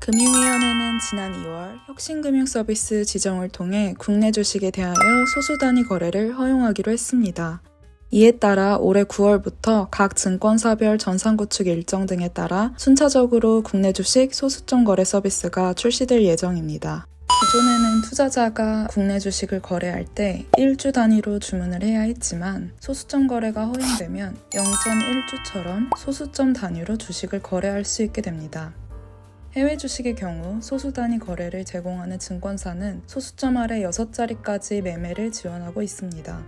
금융위원회는 지난 2월 혁신금융서비스 지정을 통해 국내 주식에 대하여 소수 단위 거래를 허용하기로 했습니다. 이에 따라 올해 9월부터 각 증권사별 전산구축 일정 등에 따라 순차적으로 국내 주식 소수점 거래 서비스가 출시될 예정입니다. 기존에는 투자자가 국내 주식을 거래할 때 1주 단위로 주문을 해야 했지만 소수점 거래가 허용되면 0.1주처럼 소수점 단위로 주식을 거래할 수 있게 됩니다. 해외 주식의 경우 소수 단위 거래를 제공하는 증권사는 소수점 아래 6자리까지 매매를 지원하고 있습니다.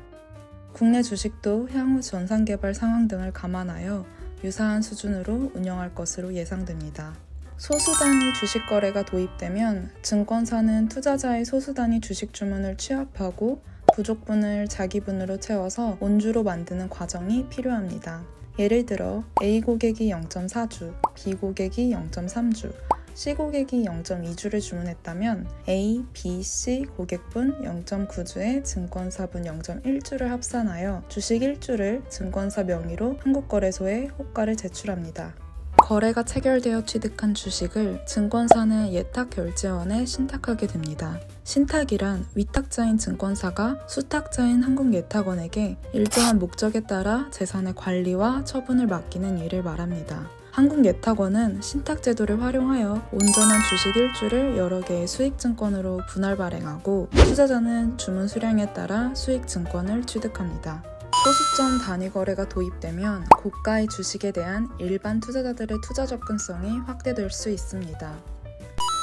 국내 주식도 향후 전산 개발 상황 등을 감안하여 유사한 수준으로 운영할 것으로 예상됩니다. 소수 단위 주식 거래가 도입되면 증권사는 투자자의 소수 단위 주식 주문을 취합하고 부족분을 자기분으로 채워서 온주로 만드는 과정이 필요합니다. 예를 들어 A 고객이 0.4주, B 고객이 0.3주, C 고객이 0.2주를 주문했다면 A, B, C 고객분 0.9주에 증권사분 0.1주를 합산하여 주식 1주를 증권사 명의로 한국거래소에 호가를 제출합니다. 거래가 체결되어 취득한 주식을 증권사는 예탁결제원에 신탁하게 됩니다. 신탁이란 위탁자인 증권사가 수탁자인 한국예탁원에게 일정한 목적에 따라 재산의 관리와 처분을 맡기는 일을 말합니다. 한국예탁원은 신탁제도를 활용하여 온전한 주식 1주를 여러 개의 수익증권으로 분할 발행하고 투자자는 주문 수량에 따라 수익증권을 취득합니다. 소수점 단위 거래가 도입되면 고가의 주식에 대한 일반 투자자들의 투자 접근성이 확대될 수 있습니다.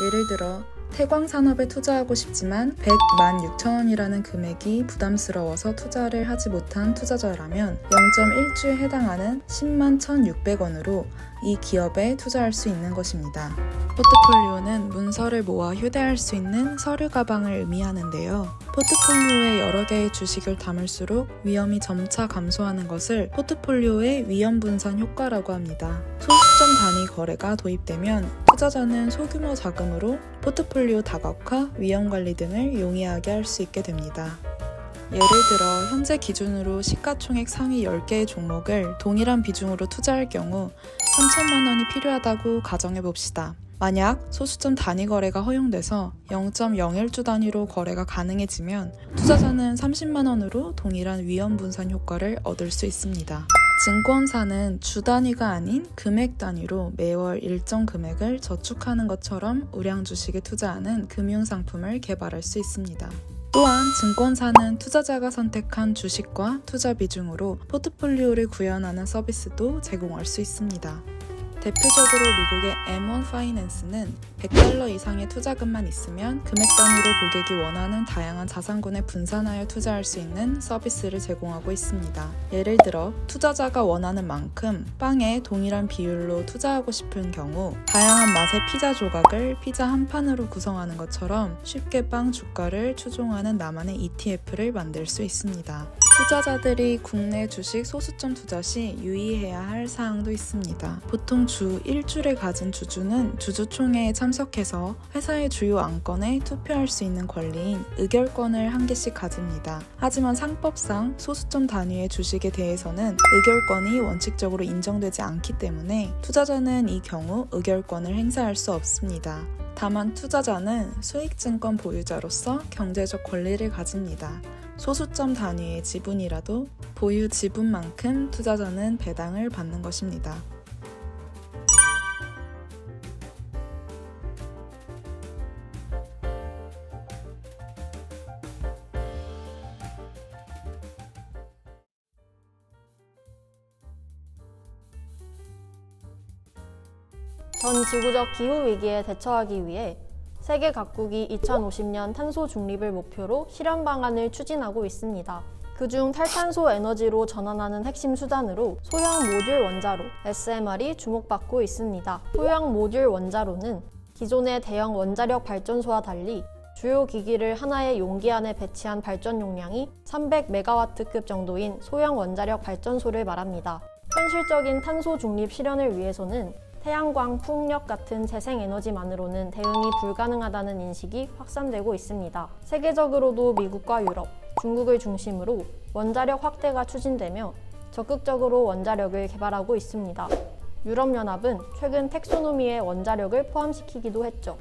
예를 들어 태광산업에 투자하고 싶지만 100만 6천 원이라는 금액이 부담스러워서 투자를 하지 못한 투자자라면 0.1주에 해당하는 10만 1,600원으로 이 기업에 투자할 수 있는 것입니다. 포트폴리오는 문서를 모아 휴대할 수 있는 서류 가방을 의미하는데요. 포트폴리오에 여러 개의 주식을 담을수록 위험이 점차 감소하는 것을 포트폴리오의 위험 분산 효과라고 합니다. 소수점 단위 거래가 도입되면 투자자는 소규모 자금으로 포트폴리오 다각화, 위험 관리 등을 용이하게 할 수 있게 됩니다. 예를 들어 현재 기준으로 시가총액 상위 10개의 종목을 동일한 비중으로 투자할 경우 3천만 원이 필요하다고 가정해봅시다. 만약 소수점 단위 거래가 허용돼서 0.01주 단위로 거래가 가능해지면 투자자는 30만 원으로 동일한 위험 분산 효과를 얻을 수 있습니다. 증권사는 주 단위가 아닌 금액 단위로 매월 일정 금액을 저축하는 것처럼 우량 주식에 투자하는 금융상품을 개발할 수 있습니다. 또한 증권사는 투자자가 선택한 주식과 투자 비중으로 포트폴리오를 구현하는 서비스도 제공할 수 있습니다. 대표적으로 미국의 M1 파이낸스는 $100 이상의 투자금만 있으면 금액 단위로 고객이 원하는 다양한 자산군에 분산하여 투자할 수 있는 서비스를 제공하고 있습니다. 예를 들어 투자자가 원하는 만큼 빵에 동일한 비율로 투자하고 싶은 경우 다양한 맛의 피자 조각을 피자 한 판으로 구성하는 것처럼 쉽게 빵 주가를 추종하는 나만의 ETF를 만들 수 있습니다. 투자자들이 국내 주식 소수점 투자 시 유의해야 할 사항도 있습니다. 보통 주 1주를 가진 주주는 주주총회에 참석해서 회사의 주요 안건에 투표할 수 있는 권리인 의결권을 한 개씩 가집니다. 하지만 상법상 소수점 단위의 주식에 대해서는 의결권이 원칙적으로 인정되지 않기 때문에 투자자는 이 경우 의결권을 행사할 수 없습니다. 다만 투자자는 수익증권 보유자로서 경제적 권리를 가집니다. 소수점 단위의 지분이라도 보유 지분만큼 투자자는 배당을 받는 것입니다. 전 지구적 기후위기에 대처하기 위해 세계 각국이 2050년 탄소 중립을 목표로 실현 방안을 추진하고 있습니다. 그중 탈탄소 에너지로 전환하는 핵심 수단으로 소형 모듈 원자로 SMR이 주목받고 있습니다. 소형 모듈 원자로는 기존의 대형 원자력 발전소와 달리 주요 기기를 하나의 용기 안에 배치한 발전 용량이 300메가와트급 정도인 소형 원자력 발전소를 말합니다. 현실적인 탄소 중립 실현을 위해서는 태양광, 풍력 같은 재생에너지만으로는 대응이 불가능하다는 인식이 확산되고 있습니다. 세계적으로도 미국과 유럽, 중국을 중심으로 원자력 확대가 추진되며 적극적으로 원자력을 개발하고 있습니다. 유럽연합은 최근 텍소노미에 원자력을 포함시키기도 했죠.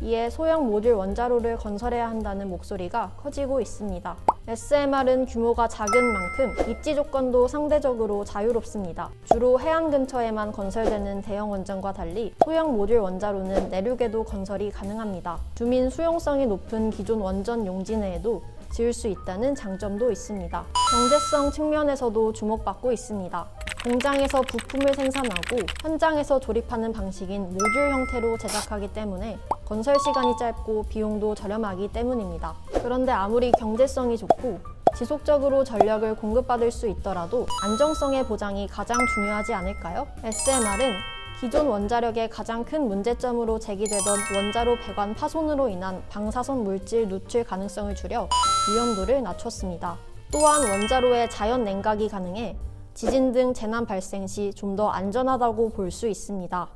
이에 소형 모듈 원자로를 건설해야 한다는 목소리가 커지고 있습니다. SMR은 규모가 작은 만큼 입지 조건도 상대적으로 자유롭습니다. 주로 해안 근처에만 건설되는 대형 원전과 달리 소형 모듈 원자로는 내륙에도 건설이 가능합니다. 주민 수용성이 높은 기존 원전 용지 내에도 지을 수 있다는 장점도 있습니다. 경제성 측면에서도 주목받고 있습니다. 공장에서 부품을 생산하고 현장에서 조립하는 방식인 모듈 형태로 제작하기 때문에 건설 시간이 짧고 비용도 저렴하기 때문입니다. 그런데 아무리 경제성이 좋고 지속적으로 전력을 공급받을 수 있더라도 안정성의 보장이 가장 중요하지 않을까요? SMR은 기존 원자력의 가장 큰 문제점으로 제기되던 원자로 배관 파손으로 인한 방사선 물질 누출 가능성을 줄여 위험도를 낮췄습니다. 또한 원자로의 자연 냉각이 가능해 지진 등 재난 발생 시 좀 더 안전하다고 볼 수 있습니다.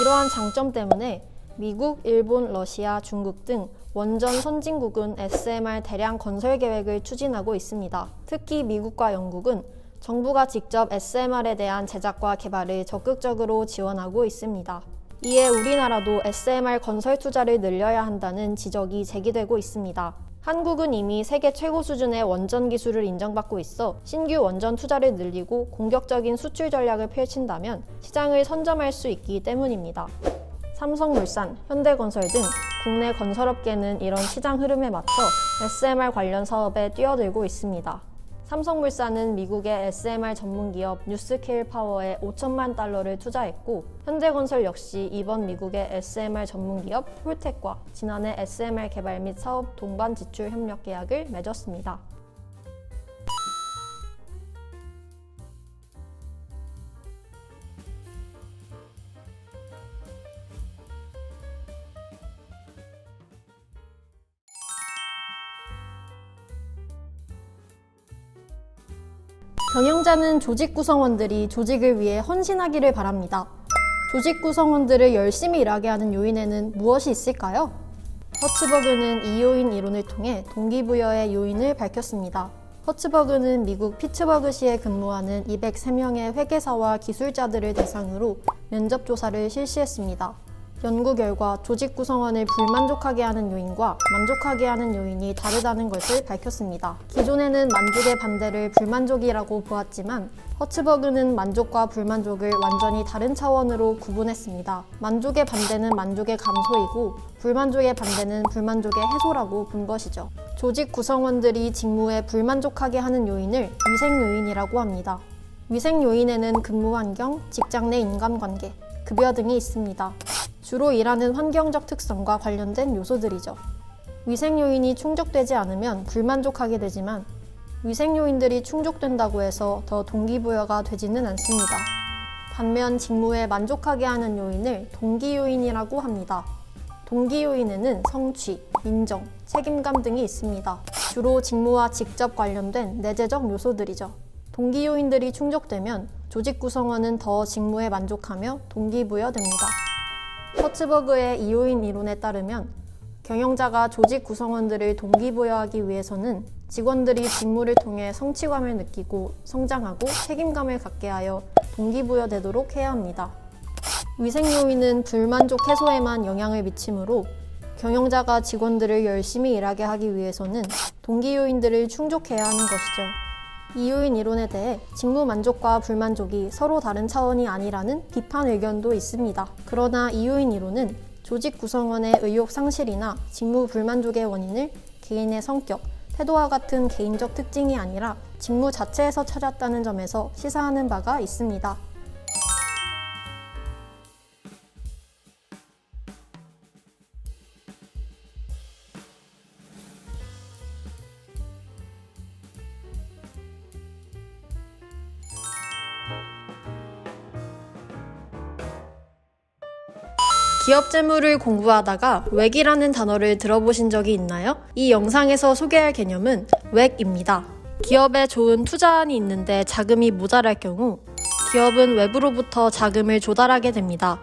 이러한 장점 때문에 미국, 일본, 러시아, 중국 등 원전 선진국은 SMR 대량 건설 계획을 추진하고 있습니다. 특히 미국과 영국은 정부가 직접 SMR에 대한 제작과 개발을 적극적으로 지원하고 있습니다. 이에 우리나라도 SMR 건설 투자를 늘려야 한다는 지적이 제기되고 있습니다. 한국은 이미 세계 최고 수준의 원전 기술을 인정받고 있어 신규 원전 투자를 늘리고 공격적인 수출 전략을 펼친다면 시장을 선점할 수 있기 때문입니다. 삼성물산, 현대건설 등 국내 건설업계는 이런 시장 흐름에 맞춰 SMR 관련 사업에 뛰어들고 있습니다. 삼성물산은 미국의 SMR 전문기업 뉴스케일 파워에 5천만 달러를 투자했고, 현대건설 역시 이번 미국의 SMR 전문기업 홀텍과 지난해 SMR 개발 및 사업 동반 지출 협력 계약을 맺었습니다. 경영자는 조직 구성원들이 조직을 위해 헌신하기를 바랍니다. 조직 구성원들을 열심히 일하게 하는 요인에는 무엇이 있을까요? 허츠버그는 이 요인 이론을 통해 동기부여의 요인을 밝혔습니다. 허츠버그는 미국 피츠버그시에 근무하는 203명의 회계사와 기술자들을 대상으로 면접 조사를 실시했습니다. 연구 결과 조직 구성원을 불만족하게 하는 요인과 만족하게 하는 요인이 다르다는 것을 밝혔습니다. 기존에는 만족의 반대를 불만족이라고 보았지만 허츠버그는 만족과 불만족을 완전히 다른 차원으로 구분했습니다. 만족의 반대는 만족의 감소이고 불만족의 반대는 불만족의 해소라고 본 것이죠. 조직 구성원들이 직무에 불만족하게 하는 요인을 위생 요인이라고 합니다. 위생 요인에는 근무 환경, 직장 내 인간관계, 급여 등이 있습니다. 주로 일하는 환경적 특성과 관련된 요소들이죠. 위생 요인이 충족되지 않으면 불만족하게 되지만 위생 요인들이 충족된다고 해서 더 동기부여가 되지는 않습니다. 반면 직무에 만족하게 하는 요인을 동기 요인이라고 합니다. 동기 요인에는 성취, 인정, 책임감 등이 있습니다. 주로 직무와 직접 관련된 내재적 요소들이죠. 동기 요인들이 충족되면 조직 구성원은 더 직무에 만족하며 동기부여됩니다. 허츠버그의 이 요인 이론에 따르면 경영자가 조직 구성원들을 동기부여하기 위해서는 직원들이 직무를 통해 성취감을 느끼고 성장하고 책임감을 갖게 하여 동기부여되도록 해야 합니다. 위생 요인은 불만족 해소에만 영향을 미치므로 경영자가 직원들을 열심히 일하게 하기 위해서는 동기 요인들을 충족해야 하는 것이죠. 이 요인 이론에 대해 직무 만족과 불만족이 서로 다른 차원이 아니라는 비판 의견도 있습니다. 그러나 이 요인 이론은 조직 구성원의 의욕 상실이나 직무 불만족의 원인을 개인의 성격, 태도와 같은 개인적 특징이 아니라 직무 자체에서 찾았다는 점에서 시사하는 바가 있습니다. 기업 재무를 공부하다가 웩이라는 단어를 들어보신 적이 있나요? 이 영상에서 소개할 개념은 웩입니다. 기업에 좋은 투자안이 있는데 자금이 모자랄 경우 기업은 외부로부터 자금을 조달하게 됩니다.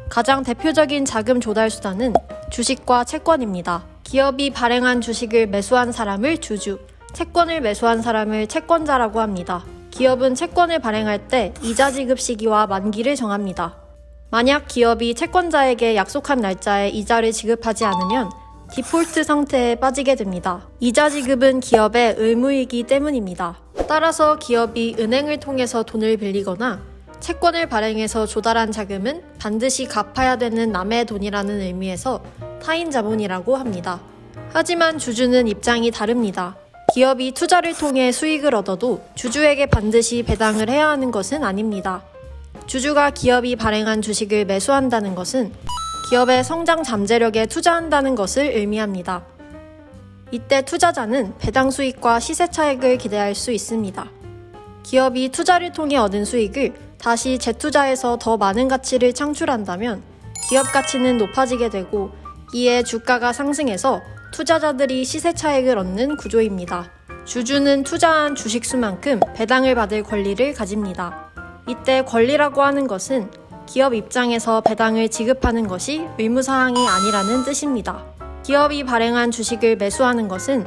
가장 대표적인 자금 조달 수단은 주식과 채권입니다. 기업이 발행한 주식을 매수한 사람을 주주, 채권을 매수한 사람을 채권자라고 합니다. 기업은 채권을 발행할 때 이자 지급 시기와 만기를 정합니다. 만약 기업이 채권자에게 약속한 날짜에 이자를 지급하지 않으면 디폴트 상태에 빠지게 됩니다. 이자 지급은 기업의 의무이기 때문입니다. 따라서 기업이 은행을 통해서 돈을 빌리거나 채권을 발행해서 조달한 자금은 반드시 갚아야 되는 남의 돈이라는 의미에서 타인 자본이라고 합니다. 하지만 주주는 입장이 다릅니다. 기업이 투자를 통해 수익을 얻어도 주주에게 반드시 배당을 해야 하는 것은 아닙니다. 주주가 기업이 발행한 주식을 매수한다는 것은 기업의 성장 잠재력에 투자한다는 것을 의미합니다. 이때 투자자는 배당 수익과 시세 차익을 기대할 수 있습니다. 기업이 투자를 통해 얻은 수익을 다시 재투자해서 더 많은 가치를 창출한다면 기업 가치는 높아지게 되고 이에 주가가 상승해서 투자자들이 시세 차익을 얻는 구조입니다. 주주는 투자한 주식수만큼 배당을 받을 권리를 가집니다. 이때 권리라고 하는 것은 기업 입장에서 배당을 지급하는 것이 의무사항이 아니라는 뜻입니다. 기업이 발행한 주식을 매수하는 것은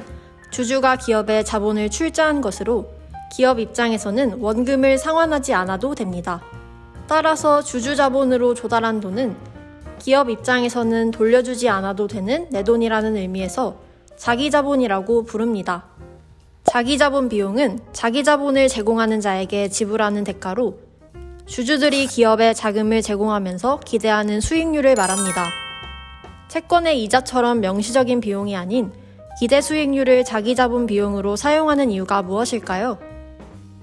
주주가 기업에 자본을 출자한 것으로 기업 입장에서는 원금을 상환하지 않아도 됩니다. 따라서 주주 자본으로 조달한 돈은 기업 입장에서는 돌려주지 않아도 되는 내 돈이라는 의미에서 자기 자본이라고 부릅니다. 자기 자본 비용은 자기 자본을 제공하는 자에게 지불하는 대가로 주주들이 기업에 자금을 제공하면서 기대하는 수익률을 말합니다. 채권의 이자처럼 명시적인 비용이 아닌 기대 수익률을 자기 자본 비용으로 사용하는 이유가 무엇일까요?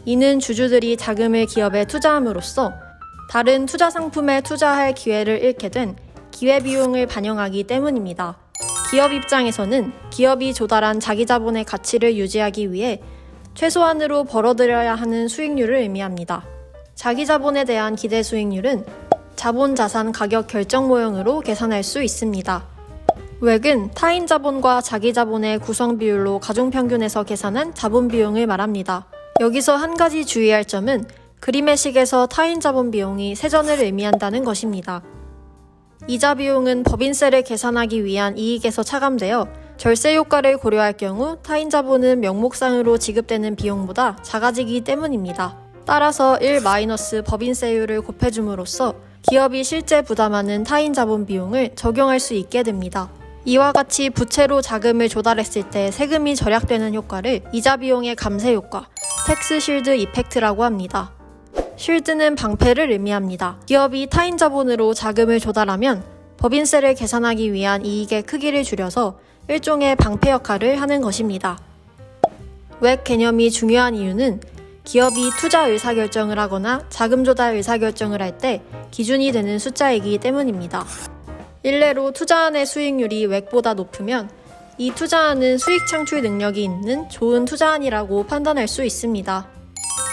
이는 주주들이 자금을 기업에 투자함으로써 다른 투자 상품에 투자할 기회를 잃게 된 기회비용을 반영하기 때문입니다. 기업 입장에서는 기업이 조달한 자기 자본의 가치를 유지하기 위해 최소한으로 벌어들여야 하는 수익률을 의미합니다. 자기 자본에 대한 기대 수익률은 자본 자산 가격 결정 모형으로 계산할 수 있습니다. 웩은 타인 자본과 자기 자본의 구성 비율로 가중평균에서 계산한 자본 비용을 말합니다. 여기서 한 가지 주의할 점은 그림의 식에서 타인 자본 비용이 세전을 의미한다는 것입니다. 이자 비용은 법인세를 계산하기 위한 이익에서 차감되어 절세 효과를 고려할 경우 타인 자본은 명목상으로 지급되는 비용보다 작아지기 때문입니다. 따라서 1- 법인세율을 곱해줌으로써 기업이 실제 부담하는 타인 자본 비용을 적용할 수 있게 됩니다. 이와 같이 부채로 자금을 조달했을 때 세금이 절약되는 효과를 이자 비용의 감세 효과, 텍스 쉴드 이펙트라고 합니다. 쉴드는 방패를 의미합니다. 기업이 타인 자본으로 자금을 조달하면 법인세를 계산하기 위한 이익의 크기를 줄여서 일종의 방패 역할을 하는 것입니다. 웩 개념이 중요한 이유는 기업이 투자 의사결정을 하거나 자금 조달 의사결정을 할 때 기준이 되는 숫자이기 때문입니다. 일례로 투자안의 수익률이 웩보다 높으면 이 투자안은 수익 창출 능력이 있는 좋은 투자안이라고 판단할 수 있습니다.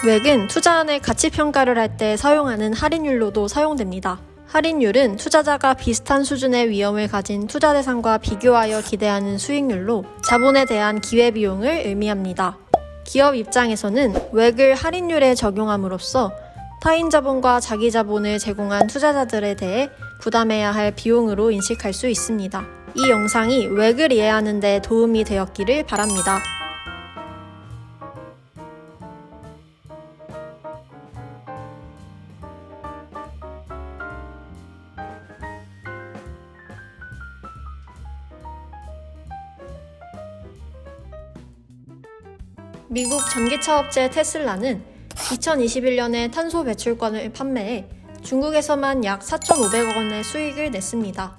웩은 투자안의 가치 평가를 할 때 사용하는 할인율로도 사용됩니다. 할인율은 투자자가 비슷한 수준의 위험을 가진 투자 대상과 비교하여 기대하는 수익률로 자본에 대한 기회비용을 의미합니다. 기업 입장에서는 웩을 할인율에 적용함으로써 타인 자본과 자기 자본을 제공한 투자자들에 대해 부담해야 할 비용으로 인식할 수 있습니다. 이 영상이 웩을 이해하는 데 도움이 되었기를 바랍니다. 미국 전기차 업체 테슬라는 2021년에 탄소 배출권을 판매해 중국에서만 약 4,500억 원의 수익을 냈습니다.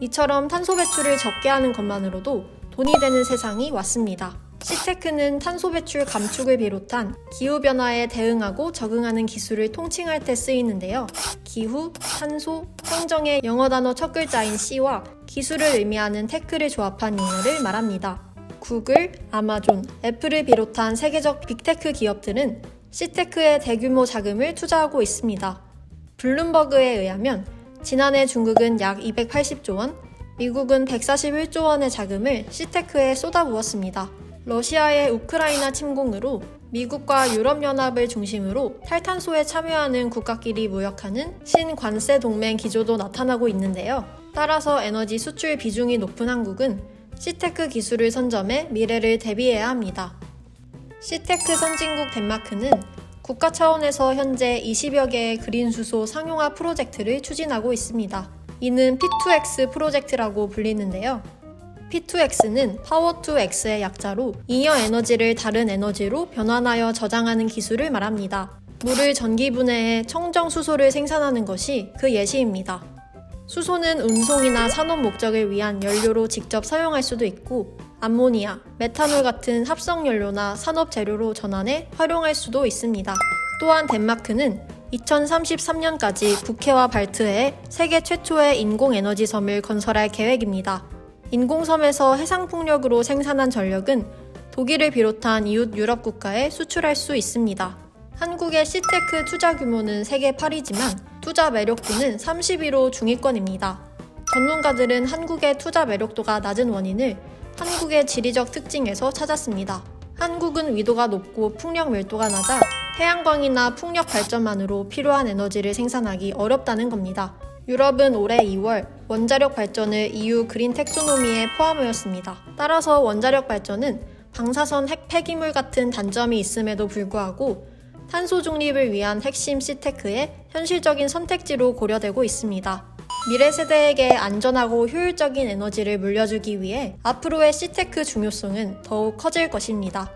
이처럼 탄소 배출을 적게 하는 것만으로도 돈이 되는 세상이 왔습니다. 시테크는 탄소 배출 감축을 비롯한 기후변화에 대응하고 적응하는 기술을 통칭할 때 쓰이는데요. 기후, 탄소, 청정의 영어 단어 첫 글자인 C와 기술을 의미하는 테크를 조합한 용어를 말합니다. 구글, 아마존, 애플을 비롯한 세계적 빅테크 기업들은 시테크에 대규모 자금을 투자하고 있습니다. 블룸버그에 의하면 지난해 중국은 약 280조 원, 미국은 141조 원의 자금을 시테크에 쏟아부었습니다. 러시아의 우크라이나 침공으로 미국과 유럽연합을 중심으로 탈탄소에 참여하는 국가끼리 무역하는 신관세 동맹 기조도 나타나고 있는데요. 따라서 에너지 수출 비중이 높은 한국은 시테크 기술을 선점해 미래를 대비해야 합니다. 시테크 선진국 덴마크는 국가 차원에서 현재 20여 개의 그린 수소 상용화 프로젝트를 추진하고 있습니다. 이는 P2X 프로젝트라고 불리는데요. P2X는 Power to X의 약자로 잉여 에너지를 다른 에너지로 변환하여 저장하는 기술을 말합니다. 물을 전기 분해해 청정 수소를 생산하는 것이 그 예시입니다. 수소는 운송이나 산업 목적을 위한 연료로 직접 사용할 수도 있고 암모니아, 메탄올 같은 합성 연료나 산업 재료로 전환해 활용할 수도 있습니다. 또한 덴마크는 2033년까지 북해와 발트해에 세계 최초의 인공에너지 섬을 건설할 계획입니다. 인공섬에서 해상풍력으로 생산한 전력은 독일을 비롯한 이웃 유럽 국가에 수출할 수 있습니다. 한국의 시테크 투자 규모는 세계 8위지만 투자 매력도는 31호 중위권입니다. 전문가들은 한국의 투자 매력도가 낮은 원인을 한국의 지리적 특징에서 찾았습니다. 한국은 위도가 높고 풍력 밀도가 낮아 태양광이나 풍력 발전만으로 필요한 에너지를 생산하기 어렵다는 겁니다. 유럽은 올해 2월 원자력 발전을 EU 그린 텍소노미에 포함하였습니다. 따라서 원자력 발전은 방사선 핵 폐기물 같은 단점이 있음에도 불구하고 탄소 중립을 위한 핵심 시테크의 현실적인 선택지로 고려되고 있습니다. 미래 세대에게 안전하고 효율적인 에너지를 물려주기 위해 앞으로의 시테크 중요성은 더욱 커질 것입니다.